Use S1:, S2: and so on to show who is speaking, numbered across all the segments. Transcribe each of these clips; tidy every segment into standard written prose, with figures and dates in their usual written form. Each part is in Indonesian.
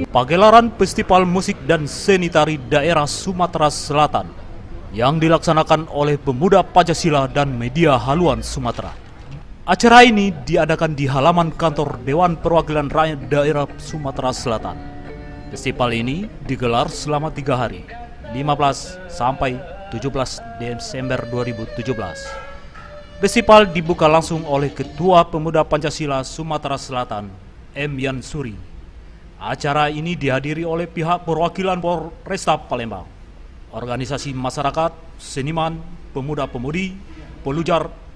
S1: Pagelaran Festival Musik dan Seni Tari Daerah Sumatera Selatan yang dilaksanakan oleh Pemuda Pancasila dan Media Haluan Sumatera. Acara ini diadakan di halaman kantor Dewan Perwakilan Rakyat Daerah Sumatera Selatan. Festival ini digelar selama 3 hari, 15 sampai 17 Desember 2017. Festival dibuka langsung oleh Ketua Pemuda Pancasila Sumatera Selatan, M. Yan Suri. Acara ini dihadiri oleh pihak perwakilan Polresta Palembang, organisasi masyarakat, seniman, pemuda-pemudi,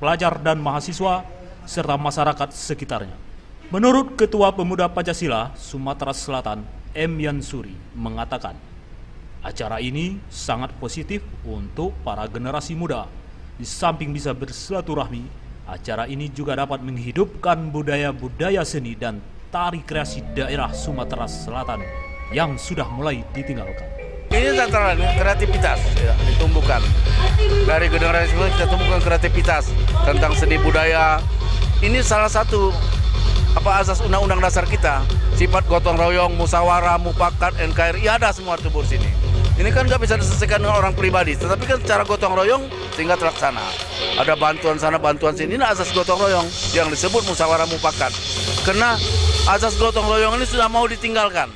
S1: pelajar dan mahasiswa, serta masyarakat sekitarnya. Menurut Ketua Pemuda Pancasila Sumatera Selatan, M. Yan Suri, mengatakan, acara ini sangat positif untuk para generasi muda. Di samping bisa bersilaturahmi, acara ini juga dapat menghidupkan budaya-budaya seni dan tari kreasi daerah Sumatera Selatan yang sudah mulai ditinggalkan.
S2: Ini antara kreativitas ya, ditumbuhkan. Dari generasi kita tumbuhkan kreativitas tentang seni budaya. Ini salah satu asas undang-undang dasar kita. Sifat gotong royong, musyawarah, mufakat, NKRI ada semua tubuh sini. Ini kan nggak bisa diselesaikan dengan orang pribadi, tetapi kan secara gotong royong sehingga terlaksana. Ada bantuan sana, bantuan sini, ini asas gotong royong yang disebut musyawarah mufakat. Karena asas gotong royong ini sudah mau ditinggalkan.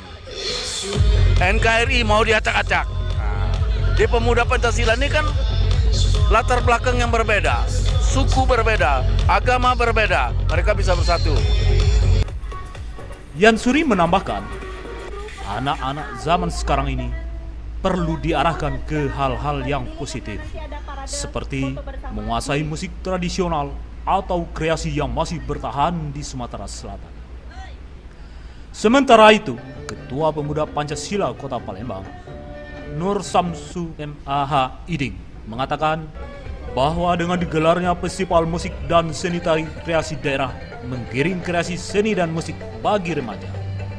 S2: NKRI mau diacak-acak. Nah, di Pemuda Pancasila ini kan latar belakang yang berbeda, suku berbeda, agama berbeda, mereka bisa bersatu.
S1: Yan Suri menambahkan, anak-anak zaman sekarang ini perlu diarahkan ke hal-hal yang positif, seperti menguasai musik tradisional atau kreasi yang masih bertahan di Sumatera Selatan. Sementara itu, Ketua Pemuda Pancasila Kota Palembang, Nur Samsu MAH Iding, mengatakan bahwa dengan digelarnya Festival Musik dan Seni Tari Kreasi Daerah menggiring kreasi seni dan musik bagi remaja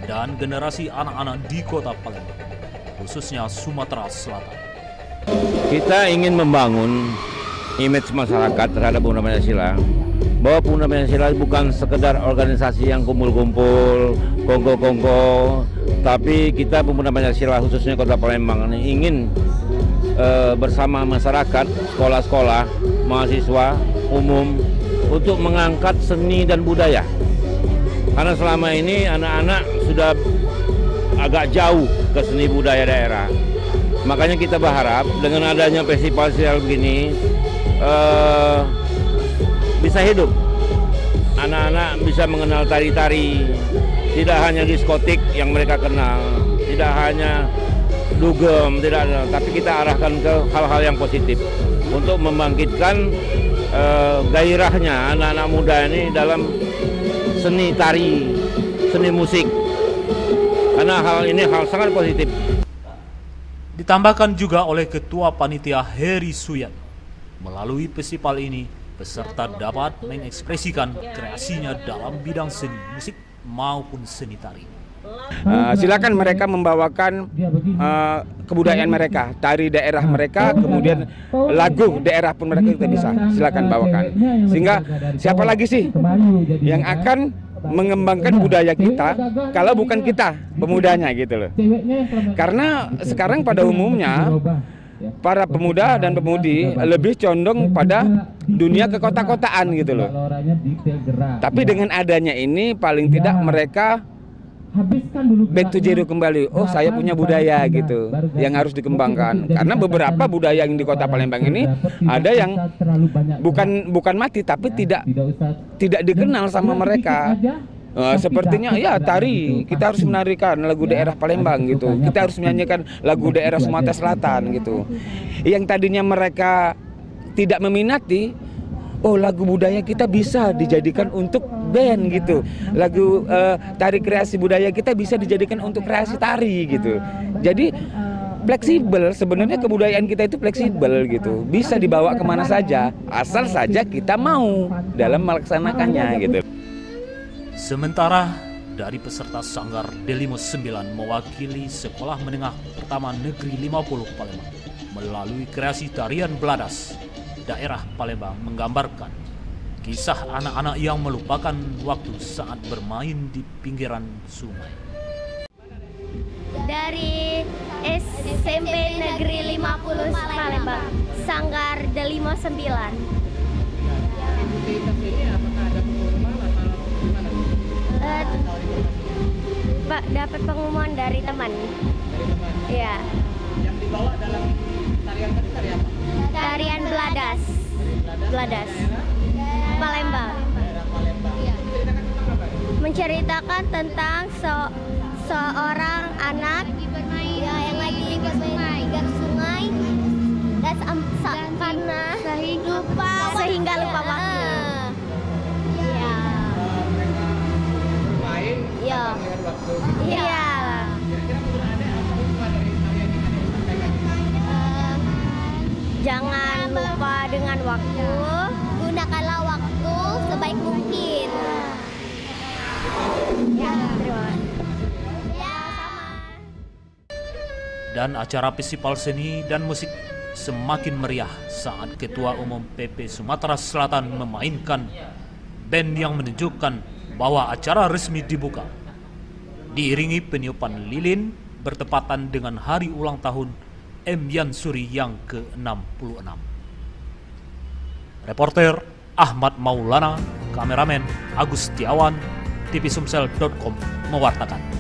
S1: dan generasi anak-anak di Kota Palembang, khususnya Sumatera Selatan.
S3: Kita ingin membangun image masyarakat terhadap Pemuda Pancasila, bahwa Pemuda Pancasila bukan sekedar organisasi yang kumpul-kumpul, kongko-kongko, tapi kita Pemuda Pancasila khususnya Kota Palembang ini ingin bersama masyarakat, sekolah-sekolah, mahasiswa, umum untuk mengangkat seni dan budaya. Karena selama ini anak-anak sudah agak jauh ke seni budaya daerah. Makanya kita berharap dengan adanya festival begini bisa hidup. Anak-anak bisa mengenal tari-tari, tidak hanya diskotik yang mereka kenal, tidak hanya dugem, tapi kita arahkan ke hal-hal yang positif untuk membangkitkan gairahnya anak-anak muda ini dalam seni tari, seni musik. Karena hal ini hal sangat positif.
S1: Ditambahkan juga oleh Ketua Panitia Heri Suyan, melalui festival ini peserta dapat mengekspresikan kreasinya dalam bidang seni musik maupun seni tari.
S4: Silakan mereka membawakan kebudayaan mereka, tari daerah mereka, kemudian lagu daerah pun mereka juga bisa. Silakan bawakan. Sehingga siapa lagi sih yang akan mengembangkan budaya kita kalau bukan kita pemudanya gitu loh. Karena sekarang pada umumnya para pemuda dan pemudi lebih condong pada dunia kekota-kotaan gitu loh. Tapi dengan adanya ini paling tidak mereka back to zero kembali. Oh, saya punya budaya gitu yang harus dikembangkan. Karena beberapa budaya yang di Kota Palembang ini ada yang bukan mati tapi tidak dikenal sama mereka. Sepertinya ya tari, kita harus menarikan lagu daerah Palembang gitu. Kita harus menyanyikan lagu daerah Sumatera Selatan gitu. Yang tadinya mereka tidak meminati, oh lagu budaya kita bisa dijadikan untuk band gitu. Lagu tari kreasi budaya kita bisa dijadikan untuk kreasi tari gitu. Jadi fleksibel, sebenarnya kebudayaan kita itu fleksibel gitu. Bisa dibawa kemana saja, asal saja kita mau dalam melaksanakannya gitu.
S1: Sementara dari peserta Sanggar Delimo 9 mewakili Sekolah Menengah Pertama Negeri 50 Palembang melalui kreasi tarian Beladas, daerah Palembang menggambarkan kisah anak-anak yang melupakan waktu saat bermain di pinggiran sungai.
S5: Dari SMP Negeri 50 Palembang, Sanggar 59. Pak, dapat pengumuman dari teman. Iya.
S6: Yang dibawa dalam tarian tadi tari apa?
S5: Tarian Bladas. Bladas. Palembang.
S6: Daerah Palembang. Menceritakan tentang apa?
S5: Menceritakan tentang seorang anak yang lagi bermain di sungai dan karena sehingga lupa waktu. Iya.
S6: Mereka bermain
S5: Iya.
S6: melihat waktu.
S5: Iya.
S6: Kira-kira menurut Anda apa hikmah dari tarian yang ada disampaikan?
S5: Jangan lupa dengan waktu. Gunakanlah waktu sebaik mungkin. Ya, terima kasih. Ya, sama.
S1: Dan acara festival seni dan musik semakin meriah saat Ketua Umum PP Sumatera Selatan memainkan band yang menunjukkan bahwa acara resmi dibuka. Diiringi peniupan lilin bertepatan dengan hari ulang tahun M. Yansuri yang ke-66. Reporter Ahmad Maulana, kameramen Agus Setiawan, tvsumsel.com mewartakan.